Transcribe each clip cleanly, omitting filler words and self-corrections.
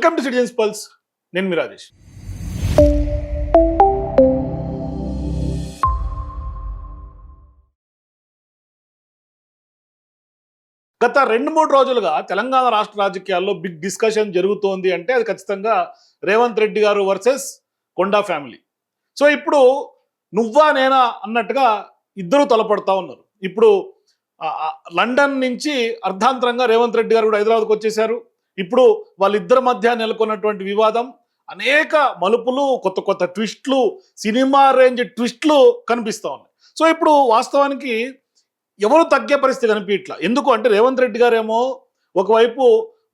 Welcome to citizens pulse. నేను మీ రాజేష్. గత 2-3 రోజులుగా తెలంగాణ రాష్ట్ర రాజకీయాల్లో బిగ్ డిస్కషన్ జరుగుతోంది అంటే అది ఖచ్చితంగా రేవంత్ రెడ్డి గారు వర్సెస్ కొండా ఫ్యామిలీ. సో ఇప్పుడు నువ్వా నేనా అన్నట్టుగా ఇద్దరు తలపడతా ఉన్నారు. ఇప్పుడు లండన్ నుంచి అర్ధాంతరంగా రేవంత్ రెడ్డి గారు కూడా హైదరాబాద్కి వచ్చేశారు. ఇప్పుడు వాళ్ళిద్దరి మధ్య నెలకొన్నటువంటి వివాదం అనేక మలుపులు, కొత్త కొత్త ట్విస్ట్లు, సినిమా రేంజ్ ట్విస్ట్లు కనిపిస్తూ ఉన్నాయి. సో ఇప్పుడు వాస్తవానికి ఎవరు తగ్గే పరిస్థితి కనిపించట్లా. ఎందుకు అంటే రేవంత్ రెడ్డి గారేమో ఒకవైపు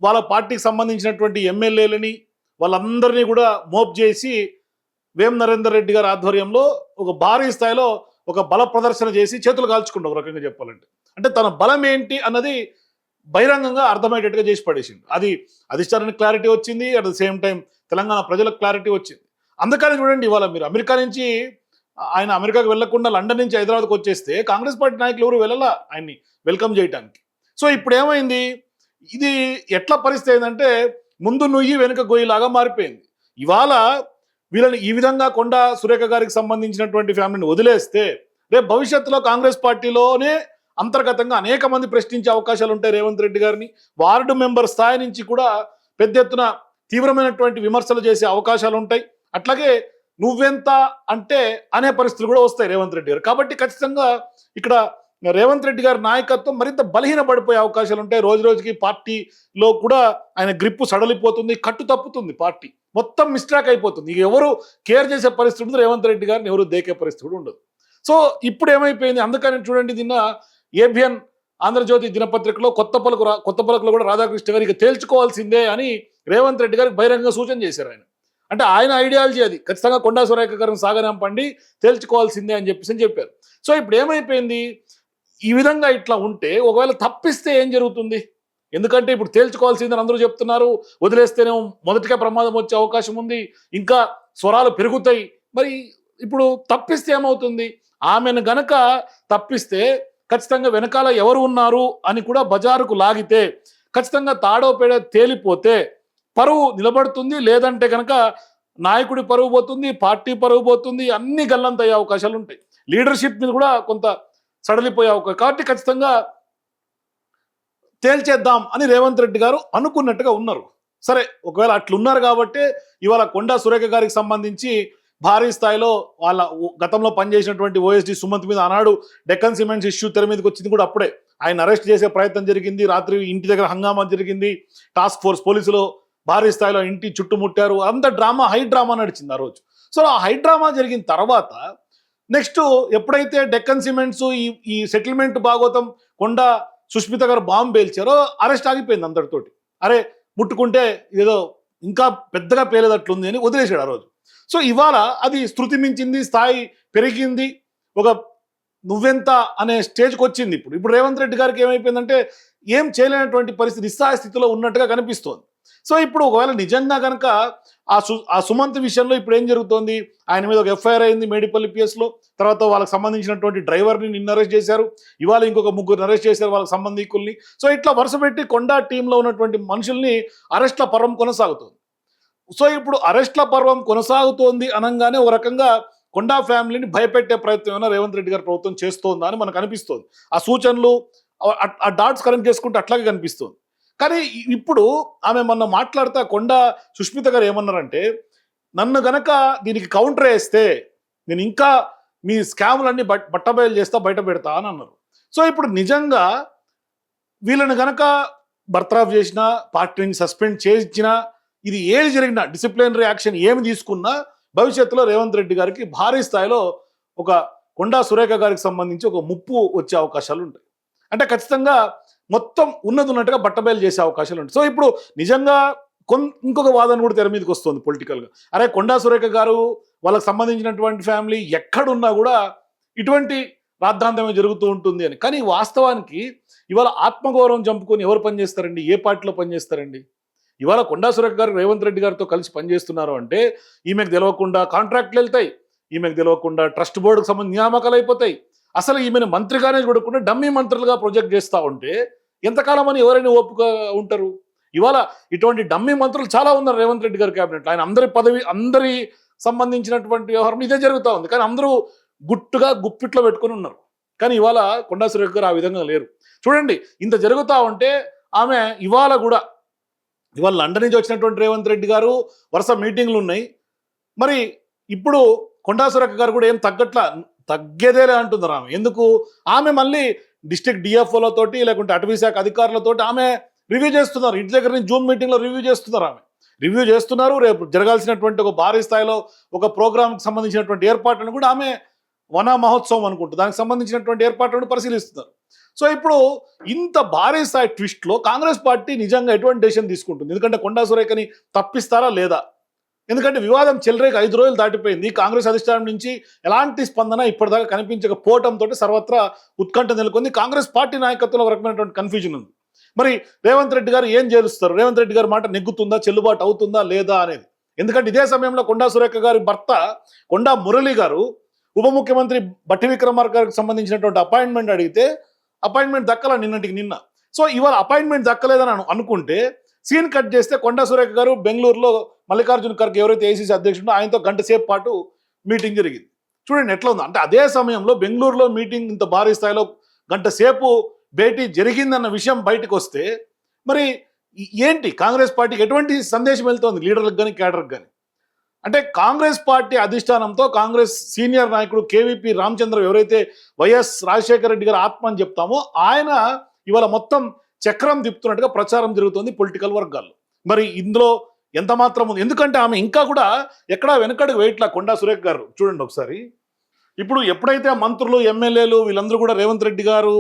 వాళ్ళ పార్టీకి సంబంధించినటువంటి ఎమ్మెల్యేలని వాళ్ళందరినీ కూడా మోప్ చేసి వేం నరేందర్ రెడ్డి గారి ఆధ్వర్యంలో ఒక భారీ స్థాయిలో ఒక బల ప్రదర్శన చేసి చేతులు కాల్చుకుంటాం. ఒక రకంగా చెప్పాలంటే అంటే తన బలం ఏంటి అన్నది బహిరంగంగా అర్థమయ్యేటట్టుగా చేసి పడేసింది. అది అధిష్టానానికి క్లారిటీ వచ్చింది, at the same time Telangana ప్రజలకు క్లారిటీ వచ్చింది. అందుకని చూడండి, ఇవాళ మీరు అమెరికా నుంచి ఆయన అమెరికాకు వెళ్లకుండా లండన్ నుంచి హైదరాబాద్కి వచ్చేస్తే కాంగ్రెస్ పార్టీ నాయకులు ఎవరు వెళ్ళాలా ఆయన్ని వెల్కమ్ చేయడానికి. సో ఇప్పుడు ఏమైంది, ఇది ఎట్లా పరిస్థితి అయిందంటే ముందు నుయ్యి వెనుక గొయ్యిలాగా మారిపోయింది. ఇవాళ వీళ్ళని ఈ విధంగా కొండా సురేఖ గారికి సంబంధించినటువంటి ఫ్యామిలీని వదిలేస్తే రేపు భవిష్యత్తులో కాంగ్రెస్ పార్టీలోనే అంతర్గతంగా అనేక మంది ప్రశ్నించే అవకాశాలు ఉంటాయి. రేవంత్ రెడ్డి గారిని వార్డు మెంబర్ స్థాయి నుంచి కూడా పెద్ద ఎత్తున తీవ్రమైనటువంటి విమర్శలు చేసే అవకాశాలు ఉంటాయి. అట్లాగే నువ్వెంత అంటే అనే పరిస్థితులు కూడా వస్తాయి రేవంత్ రెడ్డి గారు. కాబట్టి ఖచ్చితంగా ఇక్కడ రేవంత్ రెడ్డి గారి నాయకత్వం మరింత బలహీన పడిపోయే అవకాశాలు ఉంటాయి. రోజు రోజుకి పార్టీలో కూడా ఆయన గ్రిప్పు సడలిపోతుంది, కట్టు తప్పుతుంది, పార్టీ మొత్తం మిస్ట్రాక్ అయిపోతుంది. ఎవరు కేర్ చేసే పరిస్థితి ఉండదు, రేవంత్ రెడ్డి గారిని ఎవరు దేకే పరిస్థితి కూడా ఉండదు. సో ఇప్పుడు ఏమైపోయింది, అందుకని చూడండి నిన్న ఏబిఎన్ ఆంధ్రజ్యోతి దినపత్రికలో కొత్త పలుకులో కూడా రాధాకృష్ణ గారు ఇక తేల్చుకోవాల్సిందే అని రేవంత్ రెడ్డి గారికి బహిరంగ సూచన చేశారు. అంటే ఆయన ఐడియాలజీ అది, ఖచ్చితంగా కొండా సురేఖ గారిని సాగనంపండి, తేల్చుకోవాల్సిందే అని చెప్పారు. సో ఇప్పుడు ఏమైపోయింది, ఈ విధంగా ఇట్లా ఉంటే ఒకవేళ తప్పిస్తే ఏం జరుగుతుంది? ఎందుకంటే ఇప్పుడు తేల్చుకోవాల్సిందని అందరూ చెప్తున్నారు, వదిలేస్తేనే మొదటిగా ప్రమాదం వచ్చే అవకాశం ఉంది, ఇంకా స్వరాలు పెరుగుతాయి. మరి ఇప్పుడు తప్పిస్తే ఏమవుతుంది? ఆమెను గనక తప్పిస్తే ఖచ్చితంగా వెనకాల ఎవరు ఉన్నారు అని కూడా బజారుకు లాగితే ఖచ్చితంగా తాడో పేడ తేలిపోతే పరువు నిలబడుతుంది. లేదంటే కనుక నాయకుడి పరువు పోతుంది, పార్టీ పరువు పోతుంది, అన్ని గల్లంతయ్యే అవకాశాలు ఉంటాయి. లీడర్షిప్ మీద కూడా కొంత సడలిపోయే అవకాశం. కాబట్టి ఖచ్చితంగా తేల్చేద్దాం అని రేవంత్ రెడ్డి గారు అనుకున్నట్టుగా ఉన్నారు. సరే, ఒకవేళ అట్లున్నారు కాబట్టి ఇవాళ కొండా సురేఖ గారికి సంబంధించి భారీ స్థాయిలో వాళ్ళ గతంలో పనిచేసినటువంటి ఓఎస్డి సుమంత్ మీద ఆనాడు డెక్కన్ సిమెంట్స్ ఇష్యూ తెర మీదకి వచ్చింది కూడా అప్పుడే. ఆయన అరెస్ట్ చేసే ప్రయత్నం జరిగింది, రాత్రి ఇంటి దగ్గర హంగామా జరిగింది, టాస్క్ ఫోర్స్ పోలీసులు భారీ స్థాయిలో ఇంటి చుట్టుముట్టారు, అంత డ్రామా, హై డ్రామా నడిచింది ఆ రోజు. సో ఆ హై డ్రామా జరిగిన తర్వాత నెక్స్ట్ ఎప్పుడైతే డెక్కన్ సిమెంట్స్ ఈ సెటిల్మెంట్ భాగవతం కొండా సుష్మిత గారు బాంబు పేల్చారో అరెస్ట్ ఆగిపోయింది అందరితోటి. అరే ముట్టుకుంటే ఏదో ఇంకా పెద్దగా పేలేదట్లుంది అని వదిలేశాడు ఆ రోజు. సో ఇవాళ అది శృతి మించింది, స్థాయి పెరిగింది, ఒక నువ్వెంత అనే స్టేజ్కి వచ్చింది. ఇప్పుడు రేవంత్ రెడ్డి గారికి ఏమైపోయిందంటే ఏం చేయలేనటువంటి పరిస్థితి, నిస్సహాయ స్థితిలో ఉన్నట్టుగా కనిపిస్తోంది. సో ఇప్పుడు ఒకవేళ నిజంగా కనుక ఆ సుమంత్ విషయంలో ఇప్పుడు ఏం జరుగుతోంది, ఆయన మీద ఒక ఎఫ్ఐఆర్ అయింది మేడిపల్లి పిఎస్లో. తర్వాత వాళ్ళకి సంబంధించినటువంటి డ్రైవర్ని నిన్న అరెస్ట్ చేశారు, ఇవాళ ఇంకొక 3 అరెస్ట్ చేశారు వాళ్ళకి సంబంధికుల్ని. సో ఇట్లా వరుస పెట్టి కొండా టీంలో ఉన్నటువంటి మనుషుల్ని అరెస్ట్ల పర్వం కొనసాగుతుంది. సో ఇప్పుడు అరెస్ట్ల పర్వం కొనసాగుతోంది అనగానే ఒక రకంగా కొండా ఫ్యామిలీని భయపెట్టే ప్రయత్నం ఏమైనా రేవంత్ రెడ్డి గారి ప్రభుత్వం చేస్తోందా అని మనకు అనిపిస్తోంది. ఆ సూచనలు, ఆ డాట్స్ కనెక్ట్ చేసుకుంటే అట్లాగే కనిపిస్తుంది. కానీ ఇప్పుడు ఆమె మొన్న మాట్లాడుతా కొండా సుష్మిత గారు ఏమన్నారంటే, నన్ను గనక దీనికి కౌంటర్ వేస్తే నేను ఇంకా మీ స్కాములన్నీ బట్టబయలు చేస్తా, బయట పెడతా అని అన్నారు. సో ఇప్పుడు నిజంగా వీళ్ళని గనక బర్తరఫ్ చేసినా, పార్టీ నుంచి సస్పెండ్ చేసినా, ఇది ఏది జరిగినా, డిసిప్లినరీ యాక్షన్ ఏమి తీసుకున్నా భవిష్యత్తులో రేవంత్ రెడ్డి గారికి భారీ స్థాయిలో ఒక కొండా సురేఖ గారికి సంబంధించి ఒక ముప్పు వచ్చే అవకాశాలు ఉంటాయి. అంటే ఖచ్చితంగా మొత్తం ఉన్నట్టుగా బట్టబయలు చేసే అవకాశాలు ఉంటాయి. సో ఇప్పుడు నిజంగా ఇంకొక వాదన కూడా తెర మీదకి వస్తుంది పొలిటికల్గా. అరే కొండా సురేఖ గారు వాళ్ళకి సంబంధించినటువంటి ఫ్యామిలీ ఎక్కడున్నా కూడా ఇటువంటి రాద్ధాంతమే జరుగుతూ ఉంటుంది అని. కానీ వాస్తవానికి ఇవాళ ఆత్మగౌరవం చంపుకొని ఎవరు పనిచేస్తారండి, ఏ పార్టీలో పనిచేస్తారండి? ఇవాళ కొండా సురేఖ గారు రేవంత్ రెడ్డి గారితో కలిసి పనిచేస్తున్నారు అంటే ఈమెకు తెలియకుండా కాంట్రాక్ట్లు వెళ్తాయి, ఈమెకు తెలియకుండా ట్రస్ట్ బోర్డుకు సంబంధించి నియామకాలు అయిపోతాయి. అసలు ఈమెను మంత్రిగానే చూడకుండా డమ్మీ మంత్రులుగా ప్రొజెక్ట్ చేస్తూ ఉంటే ఎంతకాలం అని ఎవరైనా ఓపిక ఉంటారు? ఇవాళ ఇటువంటి డమ్మీ మంత్రులు చాలా ఉన్నారు రేవంత్ రెడ్డి గారి క్యాబినెట్లో. ఆయన అందరి సంబంధించినటువంటి వ్యవహారం ఇదే జరుగుతూ ఉంది. కానీ అందరూ గుట్టుగా గుప్పిట్లో పెట్టుకుని ఉన్నారు. కానీ ఇవాళ కొండా సురేఖ గారు ఆ విధంగా లేరు. చూడండి, ఇంత జరుగుతూ ఉంటే ఆమె ఇవాళ లండన్ నుంచి వచ్చినటువంటి రేవంత్ రెడ్డి గారు వరుస మీటింగ్లు ఉన్నాయి. మరి ఇప్పుడు కొండా సురేఖ గారు కూడా ఏం తగ్గేదేలే అంటున్నారు ఆమె. ఎందుకు? ఆమె మళ్ళీ డిస్ట్రిక్ట్ డిఎఫ్ఓలతోటి లేకుంటే అటవీ శాఖ అధికారులతోటి ఆమె రివ్యూ చేస్తున్నారు. ఇంటి దగ్గర నుంచి జూమ్ మీటింగ్లో రివ్యూ చేస్తున్నారు. రివ్యూ చేస్తున్నారు. రేపు జరగాల్సినటువంటి ఒక భారీ స్థాయిలో ఒక ప్రోగ్రామ్కి సంబంధించినటువంటి ఏర్పాట్లను కూడా ఆమె వన మహోత్సవం అనుకుంటూ దానికి సంబంధించినటువంటి ఏర్పాట్లను పరిశీలిస్తున్నారు. సో ఇప్పుడు ఇంత భారీ స్థాయి ట్విస్ట్లో కాంగ్రెస్ పార్టీ నిజంగా ఎటువంటి డెసిషన్ తీసుకుంటుంది? ఎందుకంటే కొండా సురేఖని తప్పిస్తారా లేదా? ఎందుకంటే వివాదం చెలరేక 5 రోజులు దాటిపోయింది. కాంగ్రెస్ అధిష్టానం నుంచి ఎలాంటి స్పందన ఇప్పటిదాకా కనిపించకపోవడంతో సర్వత్రా ఉత్కంఠ నెలకొంది. కాంగ్రెస్ పార్టీ నాయకత్వంలో ఒక రకమైనటువంటి కన్ఫ్యూజన్ ఉంది. మరి రేవంత్ రెడ్డి గారు ఏం చేరుస్తారు? రేవంత్ రెడ్డి గారి మాట నెగ్గుతుందా, చెల్లుబాటు అవుతుందా లేదా అనేది. ఎందుకంటే ఇదే సమయంలో కొండా సురేఖ గారి భర్త కొండా మురళి గారు ఉప ముఖ్యమంత్రి బట్టి విక్రమార్క గారికి సంబంధించినటువంటి అపాయింట్మెంట్ అడిగితే అపాయింట్మెంట్ దక్కల నిన్న. సో ఇవాళ అపాయింట్మెంట్ దక్కలేదని అనుకుంటే సీన్ కట్ చేస్తే కొండా సురేఖ గారు బెంగళూరులో మల్లికార్జున ఖర్గే ఎవరైతే ఏసీసీ అధ్యక్షుడో ఆయనతో గంట సేపు పాటు మీటింగ్ జరిగింది. చూడండి ఎట్లా ఉంది. అంటే అదే సమయంలో బెంగళూరులో మీటింగ్ ఇంత భారీ స్థాయిలో గంట సేపు భేటీ జరిగిందన్న విషయం బయటకు వస్తే మరి ఏంటి కాంగ్రెస్ పార్టీకి ఎటువంటి సందేశం వెళ్తోంది లీడర్లకు కానీ క్యాడర్కి కానీ? అంటే కాంగ్రెస్ పార్టీ అధిష్టానంతో కాంగ్రెస్ సీనియర్ నాయకుడు కేవీపీ రామచంద్ర ఎవరైతే వైఎస్ రాజశేఖర రెడ్డి గారు ఆత్మ అని చెప్తామో ఆయన ఇవాళ మొత్తం చక్రం తిప్పుతున్నట్టుగా ప్రచారం జరుగుతుంది పొలిటికల్ వర్గాల్లో. మరి ఇందులో ఎంత మాత్రం ఉంది? ఎందుకంటే ఆమె ఇంకా కూడా ఎక్కడా వెనకడుగు వేయట్లా కొండా సురేఖ గారు. చూడండి ఒకసారి, ఇప్పుడు ఎప్పుడైతే మంత్రులు ఎమ్మెల్యేలు వీళ్ళందరూ కూడా రేవంత్ రెడ్డి గారు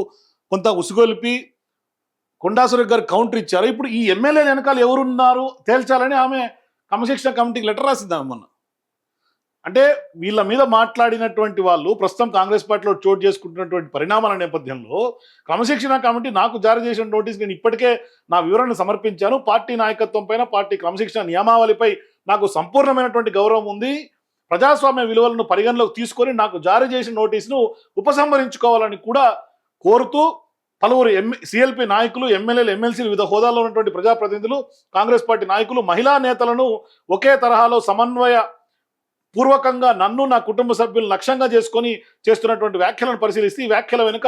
కొంత ఉసుగొల్పి కొండా సురేఖ గారు కౌంటర్ ఇచ్చారు. ఇప్పుడు ఈ ఎమ్మెల్యేలు వెనకాల ఎవరున్నారు తేల్చాలని ఆమె క్రమశిక్షణ కమిటీకి లెటర్ రాసిద్దాం మొన్న. అంటే వీళ్ళ మీద మాట్లాడినటువంటి వాళ్ళు ప్రస్తుతం కాంగ్రెస్ పార్టీలో చోటు చేసుకుంటున్నటువంటి పరిణామాల నేపథ్యంలో క్రమశిక్షణ కమిటీ నాకు జారీ చేసిన నోటీస్ నేను ఇప్పటికే నా వివరణ సమర్పించాను. పార్టీ నాయకత్వం పైన, పార్టీ క్రమశిక్షణ నియమావళిపై నాకు సంపూర్ణమైనటువంటి గౌరవం ఉంది. ప్రజాస్వామ్య విలువలను పరిగణలోకి తీసుకొని నాకు జారీ చేసిన నోటీసును ఉపసంహరించుకోవాలని కూడా కోరుతూ పలువురు సిఎల్పి నాయకులు, ఎమ్మెల్యేలు, ఎమ్మెల్సీలు, వివిధ హోదాల్లో ఉన్నటువంటి ప్రజాప్రతినిధులు, కాంగ్రెస్ పార్టీ నాయకులు, మహిళా నేతలను ఒకే తరహాలో సమన్వయ పూర్వకంగా నన్ను, నా కుటుంబ సభ్యులను లక్ష్యంగా చేసుకొని చేస్తున్నటువంటి వ్యాఖ్యలను పరిశీలిస్తే ఈ వ్యాఖ్యల వెనుక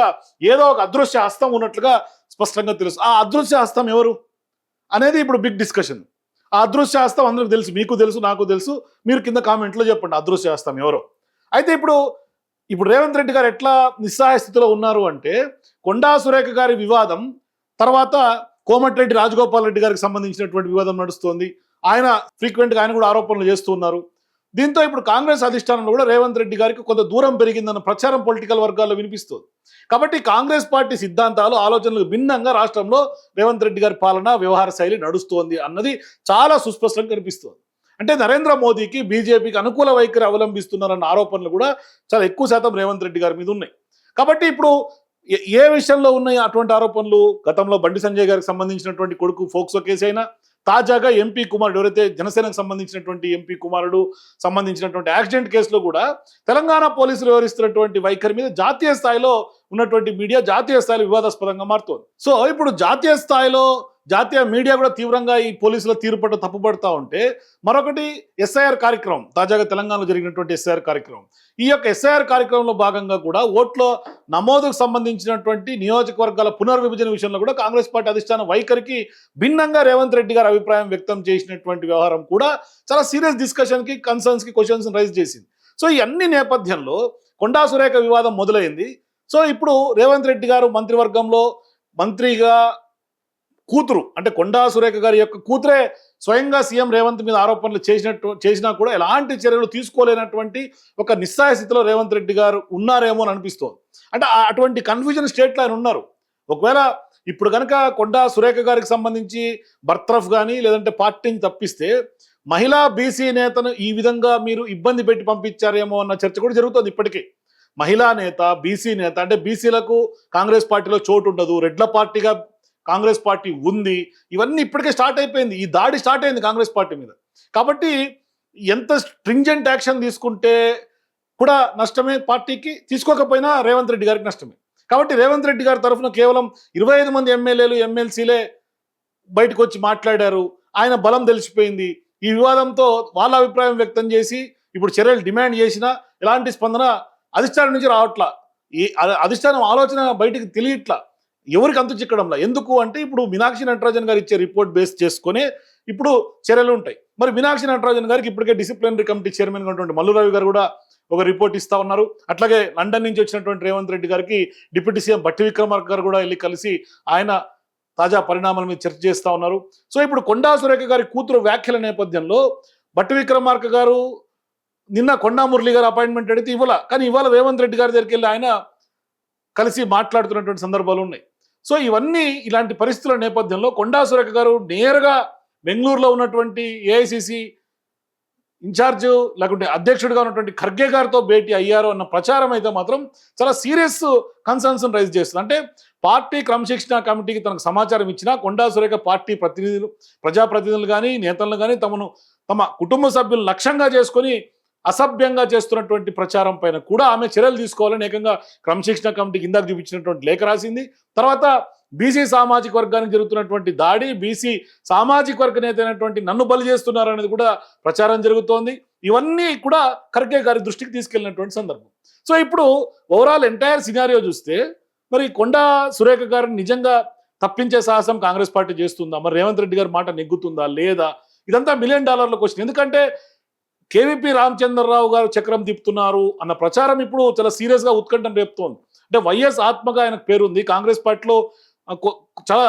ఏదో ఒక అదృశ్య హస్తం ఉన్నట్లుగా స్పష్టంగా తెలుసు. ఆ అదృశ్య హస్తం ఎవరు అనేది ఇప్పుడు బిగ్ డిస్కషన్. ఆ అదృశ్య హస్తం అందరికి తెలుసు, మీకు తెలుసు, నాకు తెలుసు. మీరు కింద కామెంట్లో చెప్పండి అదృశ్య హస్తం ఎవరో. అయితే ఇప్పుడు రేవంత్ రెడ్డి గారు ఎట్లా నిస్సహాయ స్థితిలో ఉన్నారు అంటే కొండా సురేఖ గారి వివాదం తర్వాత కోమటిరెడ్డి రాజగోపాల్ రెడ్డి గారికి సంబంధించినటువంటి వివాదం నడుస్తోంది. ఆయన ఫ్రీక్వెంట్గా ఆయన కూడా ఆరోపణలు చేస్తున్నారు. దీంతో ఇప్పుడు కాంగ్రెస్ అధిష్టానంలో కూడా రేవంత్ రెడ్డి గారికి కొంత దూరం పెరిగిందన్న ప్రచారం పొలిటికల్ వర్గాల్లో వినిపిస్తుంది. కాబట్టి కాంగ్రెస్ పార్టీ సిద్ధాంతాలు, ఆలోచనలకు భిన్నంగా రాష్ట్రంలో రేవంత్ రెడ్డి గారి పాలన, వ్యవహార శైలి నడుస్తోంది అన్నది చాలా సుస్పష్టంగా కనిపిస్తోంది. అంటే నరేంద్ర మోదీకి, బీజేపీకి అనుకూల వైఖరి అవలంబిస్తున్నారన్న ఆరోపణలు కూడా చాలా ఎక్కువ శాతం రేవంత్ రెడ్డి గారి మీద ఉన్నాయి. కాబట్టి ఇప్పుడు ఏ విషయంలో ఉన్నాయి అటువంటి ఆరోపణలు? గతంలో బండి సంజయ్ గారికి సంబంధించినటువంటి కొడుకు ఫోక్సో కేసు అయినా, తాజాగా ఎంపీ కుమారుడు ఎవరైతే జనసేనకు సంబంధించినటువంటి ఎంపీ కుమారుడు సంబంధించినటువంటి యాక్సిడెంట్ కేసులో కూడా తెలంగాణ పోలీసులు వ్యవహరిస్తున్నటువంటి వైఖరి మీద జాతీయ స్థాయిలో ఉన్నటువంటి మీడియా జాతీయ స్థాయిలో వివాదాస్పదంగా మారుతోంది. సో ఇప్పుడు జాతీయ మీడియా కూడా తీవ్రంగా ఈ పోలీసుల తీరు పట్ల తప్పుపడతా ఉంటే, మరొకటి ఎస్ఐఆర్ కార్యక్రమం, తాజాగా తెలంగాణలో జరిగినటువంటి ఎస్ఐఆర్ కార్యక్రమం. ఈ యొక్క ఎస్ఐఆర్ కార్యక్రమంలో భాగంగా కూడా ఓట్ల నమోదుకు సంబంధించినటువంటి నియోజకవర్గాల పునర్విభజన విషయంలో కూడా కాంగ్రెస్ పార్టీ అధిష్టాన వైఖరికి భిన్నంగా రేవంత్ రెడ్డి గారు అభిప్రాయం వ్యక్తం చేసినటువంటి వ్యవహారం కూడా చాలా సీరియస్ డిస్కషన్కి, కన్సర్న్స్కి, క్వశ్చన్స్ రైజ్ చేసింది. సో ఈ అన్ని నేపథ్యంలో కొండా సురేఖ వివాదం మొదలైంది. సో ఇప్పుడు రేవంత్ రెడ్డి గారు మంత్రివర్గంలో మంత్రిగా కూతురు అంటే కొండా సురేఖ గారి యొక్క కూతురే స్వయంగా సీఎం రేవంత్ మీద ఆరోపణలు చేసినా కూడా ఎలాంటి చర్యలు తీసుకోలేనటువంటి ఒక నిస్సహాయ స్థితిలో రేవంత్ రెడ్డి గారు ఉన్నారేమో అని అనిపిస్తోంది. అంటే అటువంటి కన్ఫ్యూజన్ స్టేట్లో ఆయన ఉన్నారు. ఒకవేళ ఇప్పుడు కనుక కొండా సురేఖ గారికి సంబంధించి బర్తరఫ్ కానీ లేదంటే పార్టీని తప్పిస్తే మహిళా బీసీ నేతను ఈ విధంగా మీరు ఇబ్బంది పెట్టి పంపించారేమో అన్న చర్చ కూడా జరుగుతుంది ఇప్పటికీ. మహిళా నేత, బీసీ నేత అంటే బీసీలకు కాంగ్రెస్ పార్టీలో చోటు ఉండదు, రెడ్ల పార్టీగా కాంగ్రెస్ పార్టీ ఉంది, ఇవన్నీ ఇప్పటికే స్టార్ట్ అయిపోయింది. ఈ దాడి స్టార్ట్ అయింది కాంగ్రెస్ పార్టీ మీద. కాబట్టి ఎంత స్ట్రింజెంట్ యాక్షన్ తీసుకుంటే కూడా నష్టమే పార్టీకి, తీసుకోకపోయినా రేవంత్ రెడ్డి గారికి నష్టమే. కాబట్టి రేవంత్ రెడ్డి గారి తరఫున కేవలం 25 మంది ఎమ్మెల్యేలు, ఎమ్మెల్సీలే బయటకు వచ్చి మాట్లాడారు, ఆయన బలం తెలిసిపోయింది. ఈ వివాదంతో వాళ్ళ అభిప్రాయం వ్యక్తం చేసి ఇప్పుడు చర్యలు డిమాండ్ చేసినా ఎలాంటి స్పందన అధిష్టానం నుంచి రావట్లా. ఈ అధిష్టానం ఆలోచన బయటికి తెలియట్లా, ఎవరికి అంతు చిక్కడంలా. ఎందుకు అంటే ఇప్పుడు మీనాక్షి నటరాజన్ గారు ఇచ్చే రిపోర్ట్ బేస్ చేసుకునే ఇప్పుడు చర్యలు ఉంటాయి. మరి మీనాక్షి నటరాజన్ గారికి ఇప్పటికే డిసిప్లినరీ కమిటీ చైర్మన్ ఉన్నటువంటి మల్లు రవి గారు కూడా ఒక రిపోర్ట్ ఇస్తా ఉన్నారు. అట్లాగే లండన్ నుంచి వచ్చినటువంటి రేవంత్ రెడ్డి గారికి డిప్యూటీ సీఎం బట్టి విక్రమార్క గారు కూడా వెళ్ళి కలిసి ఆయన తాజా పరిణామాల మీద చర్చ చేస్తా ఉన్నారు. సో ఇప్పుడు కొండా సురేఖ గారి కూతురు వ్యాఖ్యల నేపథ్యంలో బట్టి విక్రమార్క గారు నిన్న కొండా మురళి గారు అపాయింట్మెంట్ అడిగితే ఇవ్వాల, కానీ ఇవాళ రేవంత్ రెడ్డి గారి దగ్గరికి వెళ్ళి ఆయన కలిసి మాట్లాడుతున్నటువంటి సందర్భాలు ఉన్నాయి. సో ఇవన్నీ ఇలాంటి పరిస్థితుల నేపథ్యంలో కొండా సురేఖ గారు నేరుగా బెంగళూరులో ఉన్నటువంటి ఏఐసిసి ఇన్ఛార్జ్ లేకుంటే అధ్యక్షుడిగా ఉన్నటువంటి ఖర్గే గారితో భేటీ అయ్యారు అన్న ప్రచారం అయితే మాత్రం చాలా సీరియస్ కన్సర్న్స్ రైజ్ చేస్తుంది. అంటే పార్టీ క్రమశిక్షణ కమిటీకి తనకు సమాచారం ఇచ్చినా కొండా సురేఖ పార్టీ ప్రతినిధులు, ప్రజాప్రతినిధులు కానీ నేతలను కానీ తమ కుటుంబ సభ్యులు లక్ష్యంగా చేసుకొని అసభ్యంగా చేస్తున్నటువంటి ప్రచారం పైన కూడా ఆమె చర్యలు తీసుకోవాలని ఏకంగా క్రమశిక్షణ కమిటీకి ఇందాక చూపించినటువంటి లేఖ రాసింది. తర్వాత బీసీ సామాజిక వర్గానికి జరుగుతున్నటువంటి దాడి, బీసీ సామాజిక వర్గ నేత అయినటువంటి నన్ను బలి చేస్తున్నారు అనేది కూడా ప్రచారం జరుగుతోంది. ఇవన్నీ కూడా ఖర్గే గారి దృష్టికి తీసుకెళ్ళినటువంటి సందర్భం. సో ఇప్పుడు ఓవరాల్ ఎంటైర్ సినారియో చూస్తే మరి కొండా సురేఖ గారిని నిజంగా తప్పించే సాహసం కాంగ్రెస్ పార్టీ చేస్తుందా, మరి రేవంత్ రెడ్డి గారి మాట నెగ్గుతుందా లేదా, ఇదంతా $1 మిలియన్ క్వశ్చన్. ఎందుకంటే కేవీపీ రామచంద్రరావు గారు చక్రం తిప్పుతున్నారు అన్న ప్రచారం ఇప్పుడు చాలా సీరియస్గా ఉత్కంఠం రేపుతోంది. అంటే వైఎస్ ఆత్మగా ఆయనకు పేరుంది, కాంగ్రెస్ పార్టీలో చాలా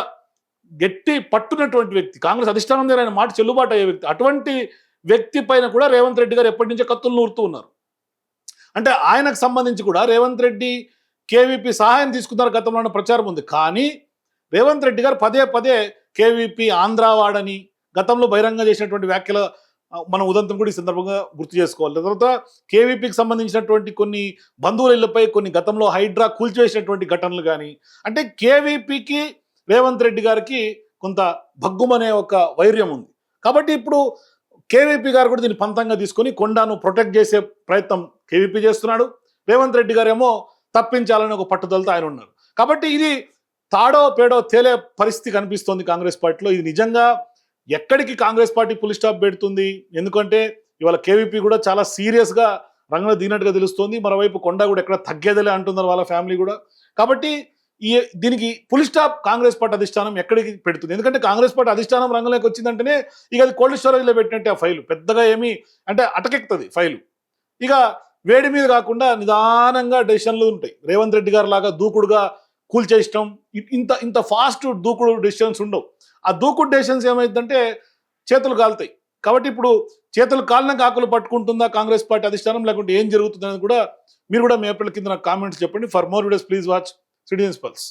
గట్టి పట్టునటువంటి వ్యక్తి, కాంగ్రెస్ అధిష్టానం దగ్గర ఆయన మాట చెల్లుబాటు అయ్యే వ్యక్తి. అటువంటి వ్యక్తి పైన కూడా రేవంత్ రెడ్డి గారు ఎప్పటి నుంచో కత్తులు నూరుతూ ఉన్నారు. అంటే ఆయనకు సంబంధించి కూడా రేవంత్ రెడ్డి కేవీపీ సహాయం తీసుకున్నారు గతంలో ప్రచారం ఉంది. కానీ రేవంత్ రెడ్డి గారు పదే పదే కేవీపీ ఆంధ్రావాడని గతంలో బహిరంగ చేసినటువంటి వ్యాఖ్యల మనం ఉదంతం కూడా ఈ సందర్భంగా గుర్తు చేసుకోవాలి. తర్వాత కేవీపీకి సంబంధించినటువంటి కొన్ని బంధువుల ఇళ్లపై కొన్ని గతంలో హైడ్రా కూల్చివేసినటువంటి ఘటనలు కానీ, అంటే కేవీపీకి రేవంత్ రెడ్డి గారికి కొంత భగ్గుమనే ఒక వైర్యం ఉంది. కాబట్టి ఇప్పుడు కేవీపీ గారు కూడా దీన్ని పంతంగా తీసుకొని కొండాను ప్రొటెక్ట్ చేసే ప్రయత్నం కేవీపీ చేస్తున్నాడు. రేవంత్ రెడ్డి గారేమో తప్పించాలని ఒక పట్టుదలతో ఆయన ఉన్నారు. కాబట్టి ఇది తాడో పేడో తేలే పరిస్థితి కనిపిస్తోంది కాంగ్రెస్ పార్టీలో. ఇది నిజంగా ఎక్కడికి కాంగ్రెస్ పార్టీ పులి స్టాప్ పెడుతుంది, ఎందుకంటే ఇవాళ కేవీపీ కూడా చాలా సీరియస్గా రంగంలో దిగినట్టుగా తెలుస్తోంది. మరోవైపు కొండ కూడా ఎక్కడ తగ్గేదలే అంటున్నారు వాళ్ళ ఫ్యామిలీ కూడా. కాబట్టి దీనికి పులి స్టాప్ కాంగ్రెస్ పార్టీ అధిష్టానం ఎక్కడికి పెడుతుంది, ఎందుకంటే కాంగ్రెస్ పార్టీ అధిష్టానం రంగంలోకి వచ్చిందంటేనే ఇక అది కోల్డ్ స్టోరేజ్లో పెట్టినట్టే ఆ ఫైలు పెద్దగా ఏమీ అంటే అటకెక్కుతుంది ఫైలు. ఇక వేడి మీద కాకుండా నిదానంగా డెసిషన్లు ఉంటాయి. రేవంత్ రెడ్డి గారు లాగా దూకుడుగా కూల్చేయటం ఇంత ఫాస్ట్ దూకుడు డెసిషన్స్ ఉండవు. ఆ దూకుడు డెసిషన్స్ ఏమైందంటే చేతులు కాలుతాయి. కాబట్టి ఇప్పుడు చేతులు కాలిన ఆకులు పట్టుకుంటుందా కాంగ్రెస్ పార్టీ అధిష్టానం, లేకుంటే ఏం జరుగుతుంది అనేది కూడా మీరు కూడా మీ ఏప్రిల్ కింద నాకు కామెంట్స్ చెప్పండి. For more videos please watch citizens pulse.